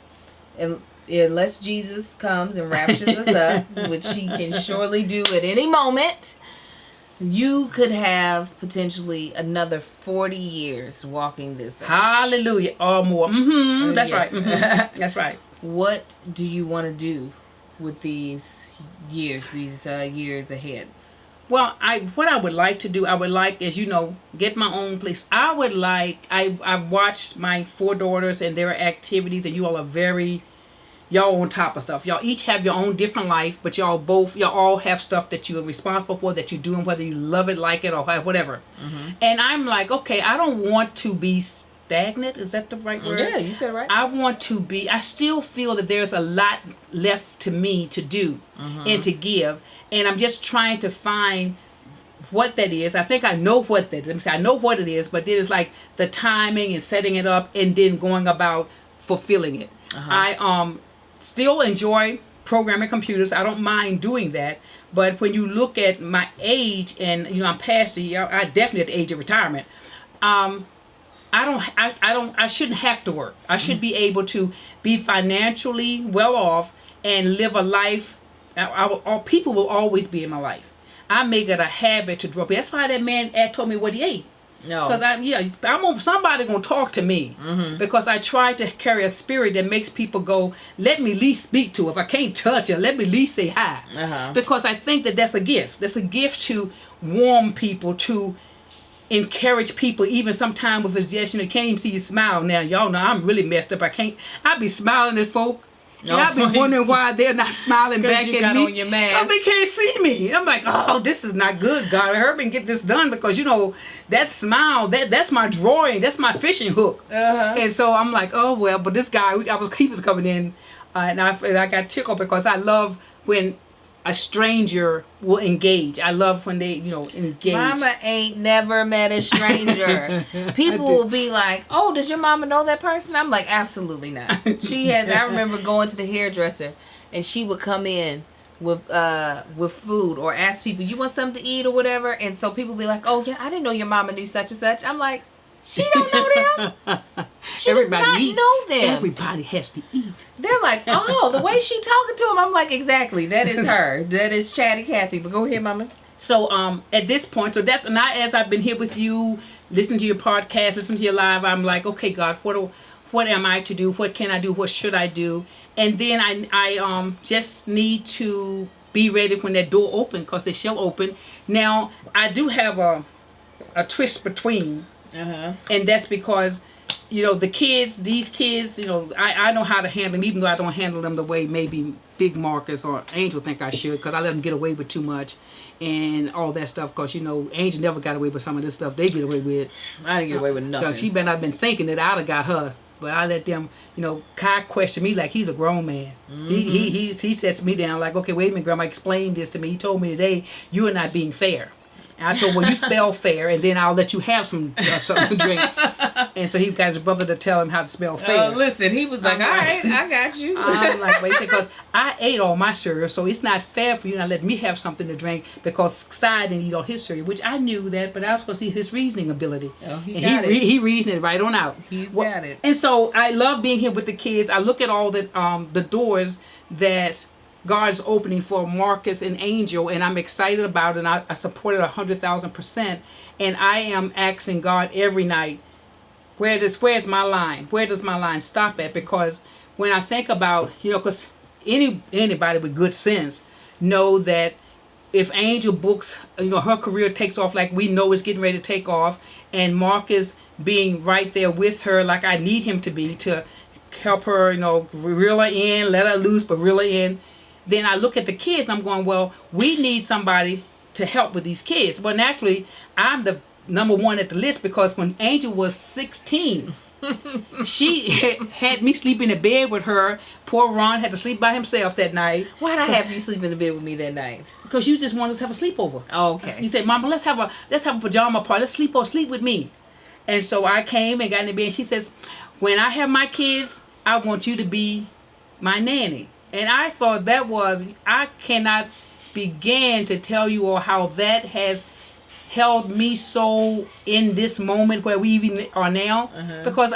unless Jesus comes and raptures us up, which He can surely do at any moment, you could have potentially another 40 years walking this earth. Hallelujah. Or more. That's right. That's right. What do you want to do with these years ahead? Well, what I would like to do, I would like, as you know, get my own place. I've watched my 4 daughters and their activities, and you all are y'all on top of stuff. Y'all each have your own different life, but y'all all have stuff that you're responsible for, that you're doing, whether you love it, like it, or whatever. And I'm like, okay, I don't want to be stagnant. Is that the right word? Yeah, you said it right. I still feel that there's a lot left to me to do and to give. And I'm just trying to find what that is. I think I know what that is. I know what it is, but there's like the timing and setting it up and then going about fulfilling it. I still enjoy programming computers. I don't mind doing that. But when you look at my age, and you know, I'm past I definitely at the age of retirement. I shouldn't have to work. I should be able to be financially well off and live a life. People will always be in my life. I make it a habit to drop. That's why that man told me what he ate. No. Because somebody gonna talk to me, because I try to carry a spirit that makes people go, let me at least speak to. If I can't touch it, let me at least say hi. Because I think that's a gift. That's a gift to warm people, to encourage people, even sometimes with a suggestion. I can't even see you smile now. Y'all know I'm really messed up. I be smiling at folk, And I've been wondering why they're not smiling back you at got me. on your mask. Because they can't see me. I'm like, oh, this is not good, God. Hurry and get this done because, that smile, that's my drawing. That's my fishing hook. Uh-huh. And so I'm like, oh, well, but this guy, he was coming in and I got tickled because I love when a stranger will engage. I love when they, engage. Mama ain't never met a stranger. People will be like, oh, does your mama know that person? I'm like, absolutely not. I remember going to the hairdresser and she would come in with food or ask people, you want something to eat or whatever? And so people be like, oh yeah, I didn't know your mama knew such and such. I'm like, she don't know them. She Everybody does not know them. Everybody has to eat. They're like, oh, the way she talking to him. I'm like, exactly. That is her. That is Chatty Cathy. But go ahead, Mama. So at this point, as I've been here with you, listening to your podcast, listening to your live, I'm like, okay, God, what am I to do? What can I do? What should I do? And then I just need to be ready when that door opens, because it shall open. Now, I do have a twist between. Uh-huh. And that's because, these kids, I know how to handle them, even though I don't handle them the way maybe Big Marcus or Angel think I should, because I let them get away with too much and all that stuff, because, Angel never got away with some of this stuff they get away with. I didn't get away with nothing. So she better not been thinking that I'd have got her. But I let them, Kai question me like he's a grown man. Mm-hmm. He sets me down like, okay, wait a minute, Grandma, explain this to me. He told me today, you are not being fair. And I told him, well, you spell fair, and then I'll let you have something to drink. And so he got his brother to tell him how to spell fair. Listen, he was like, all right, I got you. I'm like, wait, because I ate all my cereal, so it's not fair for you not letting me have something to drink because Sai didn't eat all his cereal, which I knew that, but I was supposed to see his reasoning ability. Oh, he reasoned it right on out. He's got it. And so I love being here with the kids. I look at all the doors that God's opening for Marcus and Angel, and I'm excited about it, and I support it 100,000%. And I am asking God every night, where's my line? Where does my line stop at? Because when I think about, because anybody with good sense know that if Angel books, her career takes off like we know it's getting ready to take off, and Marcus being right there with her like I need him to be to help her, reel her in, let her loose, but reel her in. Then I look at the kids and I'm going, well, we need somebody to help with these kids. Well, naturally, I'm the number one at the list because when Angel was 16, she had me sleep in the bed with her. Poor Ron had to sleep by himself that night. Why'd I have you sleep in the bed with me that night? Because you just wanted us to have a sleepover. Oh, okay. You said, Mama, let's have a pajama party. Let's sleep with me. And so I came and got in the bed and she says, when I have my kids, I want you to be my nanny. And I thought I cannot begin to tell you all how that has held me so in this moment where we even are now. Uh-huh. Because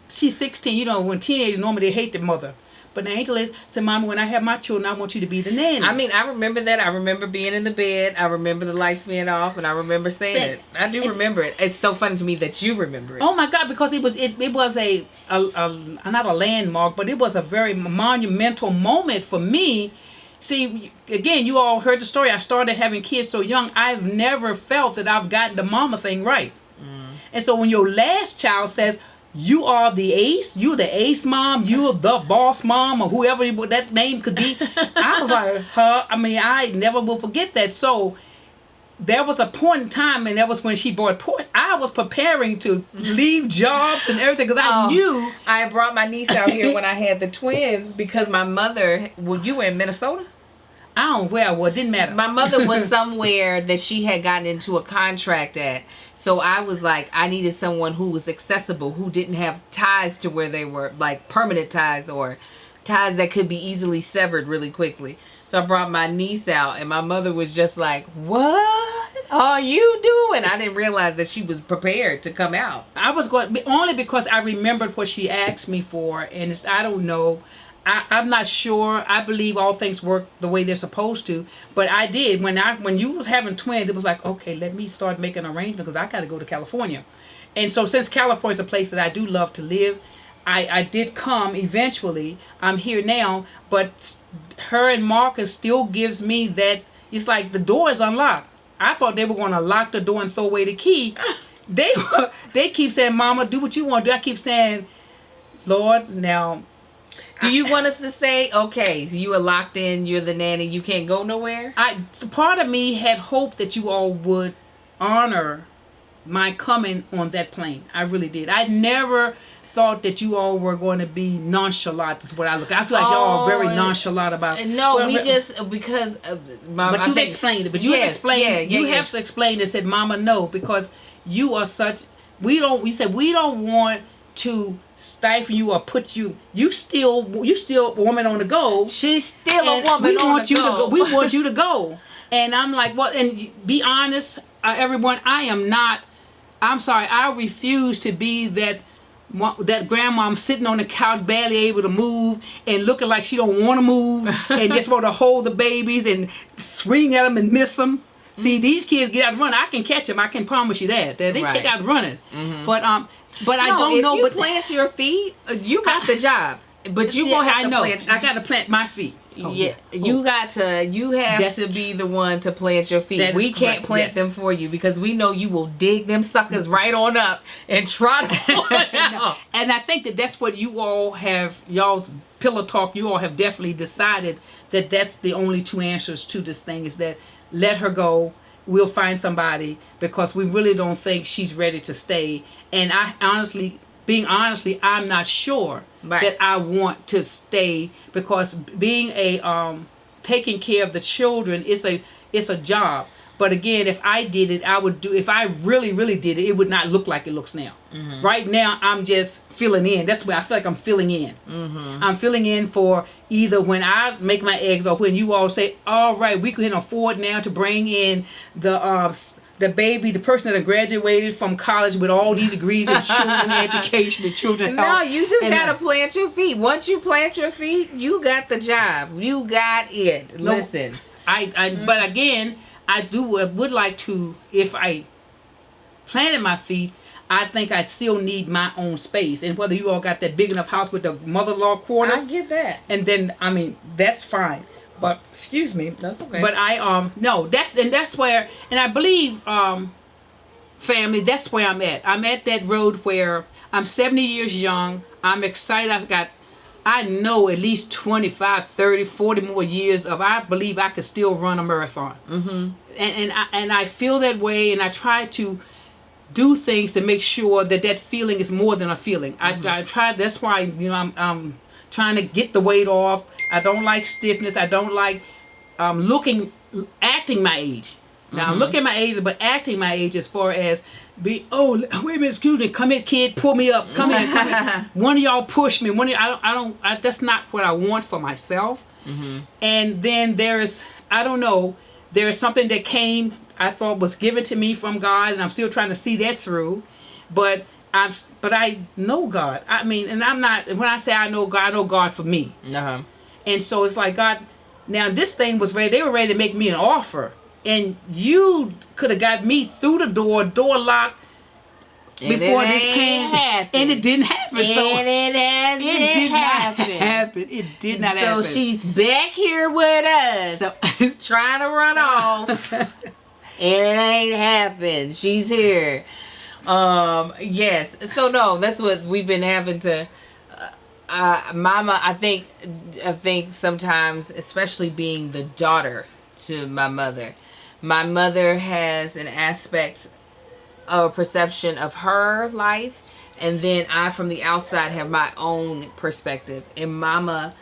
she's 16, when teenagers normally they hate their mother. But the Angel said, Mama, when I have my children, I want you to be the nanny. I mean, I remember that. I remember being in the bed. I remember the lights being off, and I remember saying it. I do remember it. It's so funny to me that you remember it. Oh my God, because it was a not a landmark, but it was a very monumental moment for me. See, again, you all heard the story. I started having kids so young. I've never felt that I've gotten the mama thing right. Mm. And so when your last child says, you are the ace, you're the ace mom, you're the boss mom, or whoever that name could be, I was like, I never will forget that. So there was a point in time, and that was when she brought port. I was preparing to leave jobs and everything because I knew. I brought my niece out here when I had the twins because my mother, you were in Minnesota? I don't know where I was. It didn't matter. My mother was somewhere that she had gotten into a contract at. So I was like, I needed someone who was accessible, who didn't have ties to where they were, like permanent ties or ties that could be easily severed really quickly. So I brought my niece out, and my mother was just like, what are you doing? I didn't realize that she was prepared to come out. I was going, only because I remembered what she asked me for, and I don't know. I'm not sure. I believe all things work the way they're supposed to. But I did. When you was having twins, it was like, okay, let me start making arrangements because I got to go to California. And so since California is a place that I do love to live, I did come eventually. I'm here now. But her and Marcus still gives me that. It's like the door is unlocked. I thought they were going to lock the door and throw away the key. They keep saying, Mama, do what you want to do. I keep saying, Lord, now... Do you want us to say, okay, so you are locked in, you're the nanny, you can't go nowhere? Part of me had hoped that you all would honor my coming on that plane. I really did. I never thought that you all were going to be nonchalant. Is what I look. I feel like y'all are very nonchalant about. No, because. But you've explained it. But you have explained. You have explained and said, "Mama, no," because you are such. We said we don't want to stifle you or put you. You still a woman on the go. She's still a woman on the go. We want you to go. And I'm like, well, and be honest, everyone. I am not. I'm sorry. I refuse to be that grandmom sitting on the couch, barely able to move, and looking like she don't want to move, and just want to hold the babies and swing at them and miss them. See, these kids get out running. I can catch them. I can promise you that. They take out running. Mm-hmm. But I don't know. If you plant your feet, you got the job. But you gonna have to plant. I got to plant my feet. You have to be the one to plant your feet. We can't plant them for you because we know you will dig them suckers right on up and trot on out. And I think that's what you all have, y'all's pillow talk, you all have definitely decided that that's the only two answers to this thing, is that let her go. We'll find somebody, because we really don't think she's ready to stay. And I'm not sure that I want to stay, because being taking care of the children is a job. But again, if I did it, if I really, really did it, it would not look like it looks now. Mm-hmm. Right now, I'm just filling in. That's where I feel like I'm filling in. Mm-hmm. I'm filling in for either when I make my eggs, or when you all say, all right, we can afford now to bring in the baby, the person that graduated from college with all these degrees in children education and children health. No, you just got to plant your feet. Once you plant your feet, you got the job. You got it. Listen. But again, I would like to, if I planted my feet, I think I still need my own space. And whether you all got that big enough house with the mother-in-law quarters. I get that. And then, that's fine. But excuse me. That's okay. But that's where, and I believe, family, that's where I'm at. I'm at that road where I'm 70 years young. I'm excited. I know at least 25, 30, 40 more years I believe I could still run a marathon. Mm-hmm. And I feel that way, and I try to do things to make sure that feeling is more than a feeling. Mm-hmm. I try. That's why I'm trying to get the weight off. I don't like stiffness. I don't like acting my age. Now, I'm looking at my age, but acting my age as far as wait a minute, excuse me, come here, kid, pull me up, come here. One of y'all push me. That's not what I want for myself. Mm-hmm. And then there's something that came, I thought was given to me from God, and I'm still trying to see that through. But I know God. And I'm not, when I say I know God for me. Uh-huh. And so it's like, God, now this thing was ready. They were ready to make me an offer. And you could have got me through the door locked, before this came. And it didn't happen. It did not happen. It did not happen. So she's back here with us, trying to run off. And it ain't happened. She's here. Yes. So no, that's what we've been having to... Mama, I think sometimes, especially being the daughter to my mother has an aspect of perception of her life, and then I from the outside have my own perspective. And Mama,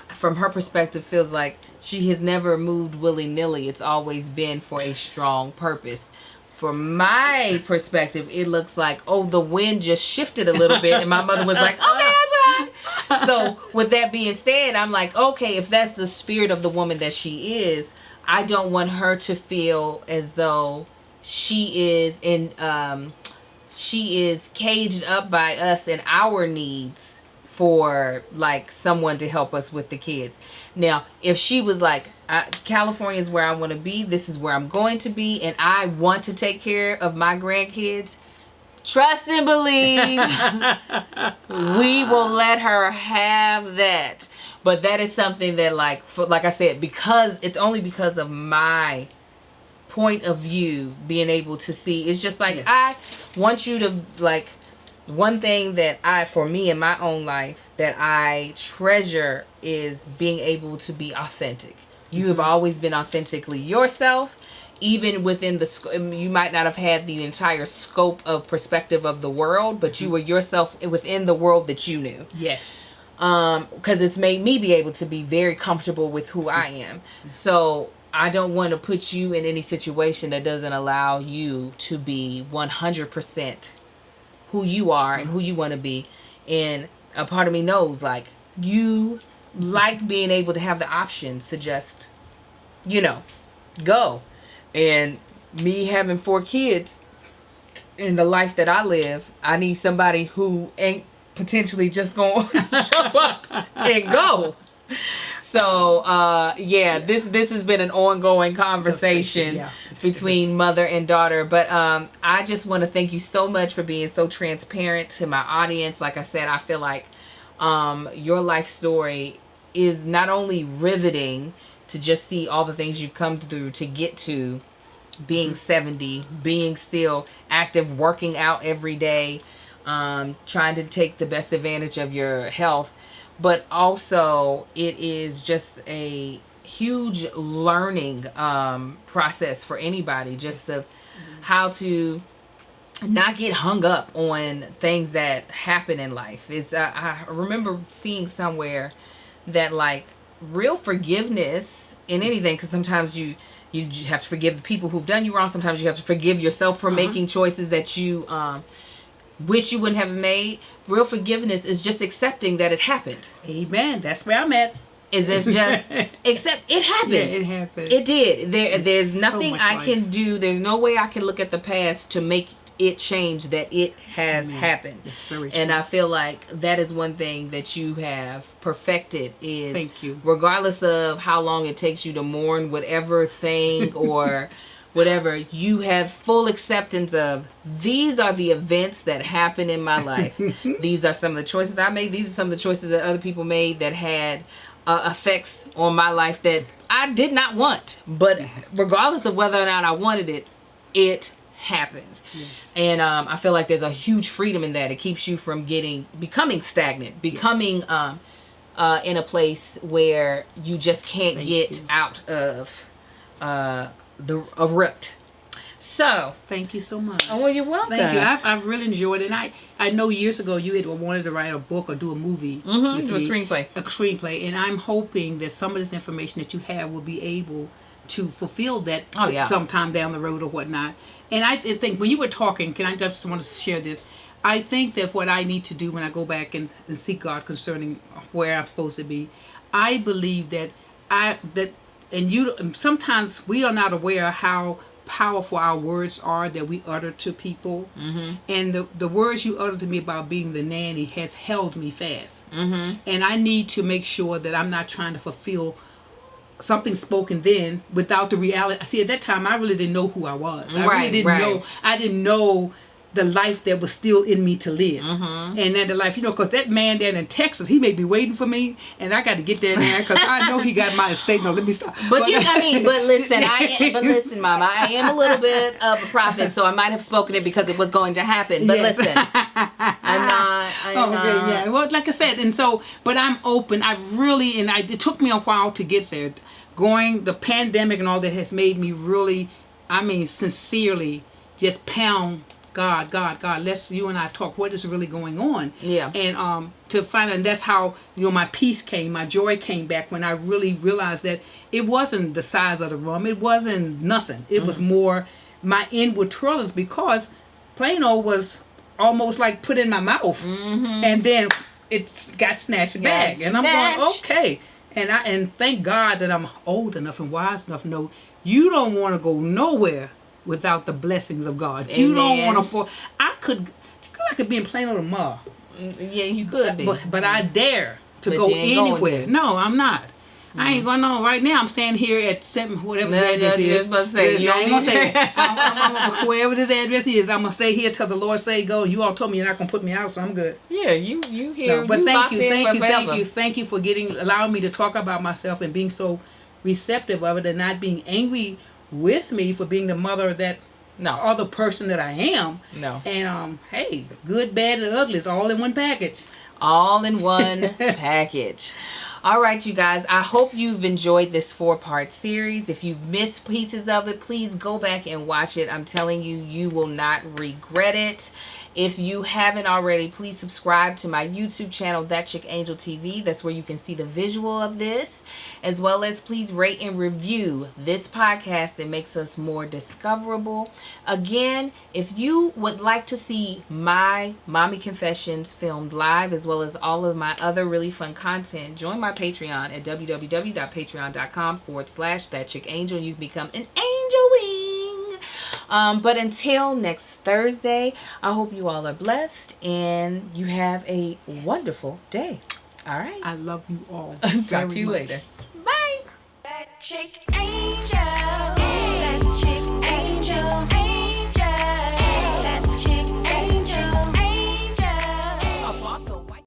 from her perspective, feels like she has never moved willy-nilly. It's always been for a strong purpose. From my perspective, it looks like, the wind just shifted a little bit, and my mother was like, okay, I'm back. So with that being said, I'm like, okay, if that's the spirit of the woman that she is, I don't want her to feel as though she is caged up by us and our needs for like someone to help us with the kids. Now, if she was like, California is where I want to be, this is where I'm going to be, and I want to take care of my grandkids, trust and believe we will let her have that. But that is something that, like I said, because it's only because of my point of view, being able to see. It's just like, yes. I want you to, like, one thing that for me in my own life, that I treasure is being able to be authentic. You have always been authentically yourself, even within you might not have had the entire scope of perspective of the world, but you were yourself within the world that you knew. Yes. Because it's made me be able to be very comfortable with who I am. So I don't want to put you in any situation that doesn't allow you to be 100% who you are and who you want to be. And a part of me knows, like, you like being able to have the options to just, go. And me having 4 kids in the life that I live, I need somebody who ain't potentially just gonna jump up and go. So this has been an ongoing conversation between mother and daughter. But I just want to thank you so much for being so transparent to my audience. Like I said, I feel like your life story is not only riveting to just see all the things you've come through to get to being 70, being still active, working out every day, trying to take the best advantage of your health, but also it is just a huge learning process for anybody, just of how to not get hung up on things that happen in life. I remember seeing somewhere that, like, real forgiveness in anything, because sometimes you have to forgive the people who've done you wrong. Sometimes you have to forgive yourself for making choices that you wish you wouldn't have made. Real forgiveness is just accepting that it happened. Amen. That's where I'm at. Is it just accept it happened? Yeah, it happened. It did. There's nothing I can do. There's no way I can look at the past to make it change that it has happened. That's very true. And I feel like that is one thing that you have perfected is, thank you, regardless of how long it takes you to mourn whatever thing or whatever, you have full acceptance of, these are the events that happen in my life. These are some of the choices I made. These are some of the choices that other people made that had effects on my life that I did not want. But regardless of whether or not I wanted it, it happens. Yes. And I feel like there's a huge freedom in that. It keeps you from becoming stagnant, becoming in a place where you just can't get out of a rut. So thank you so much. Oh, well, you're welcome. Thank you. I've really enjoyed it. And I know years ago you had wanted to write a book or do a movie. Do a screenplay. A screenplay. And I'm hoping that some of this information that you have will be able to fulfill that sometime down the road or whatnot. And I think when you were talking, I just want to share this. I think that what I need to do when I go back and seek God concerning where I'm supposed to be, I believe that sometimes we are not aware of how powerful our words are that we utter to people. And the words you uttered to me about being the nanny has held me fast. And I need to make sure that I'm not trying to fulfill something spoken then without the reality. See, at that time I really didn't know who I was. I didn't know the life that was still in me to live. And then the life, because that man down in Texas, he may be waiting for me, and I got to get there now because I know he got my estate. No, let me stop. But listen, Mama, I am a little bit of a prophet, so I might have spoken it because it was going to happen. But listen, I'm not. Yeah. Well, like I said, but I'm open. It took me a while to get there. The pandemic and all that has made me really, sincerely just pound God, let's you and I talk. What is really going on? Yeah. And to find out, and that's how my peace came, my joy came back when I really realized that it wasn't the size of the room, it wasn't nothing. It was more my inward twirlings, because Plano was almost like put in my mouth, and then it got snatched back, and I'm going okay. And thank God that I'm old enough and wise enough to know you don't want to go nowhere without the blessings of God. Amen. You don't want to I could be in Plano tomorrow. Yeah, you could be. But I dare to go anywhere. No, I'm not. I ain't going on right now. I'm staying here at 7, whatever the address is. I ain't going to say I'm wherever this address is, I'm going to stay here till the Lord say go. You all told me you're not going to put me out, so I'm good. Yeah, you here. No, but thank you for allowing me to talk about myself and being so receptive of it and not being angry with me for being the mother that No. other person that I am. No. And hey, good, bad, and ugly is all in one package. All in one package. All right, you guys. I hope you've enjoyed this 4-part series. If you've missed pieces of it, please go back and watch it. I'm telling you, you will not regret it. If you haven't already, please subscribe to my YouTube channel, ThatChickAngel TV. That's where you can see the visual of this, as well as please rate and review this podcast. It makes us more discoverable. Again, if you would like to see my Mommy Confessions filmed live, as well as all of my other really fun content, join my Patreon at www.patreon.com/ThatChickAngel. You can become an angel wing. But until next Thursday, I hope you all are blessed and you have a wonderful day. All right. I love you all. Talk to you later. Bye. That chick angel.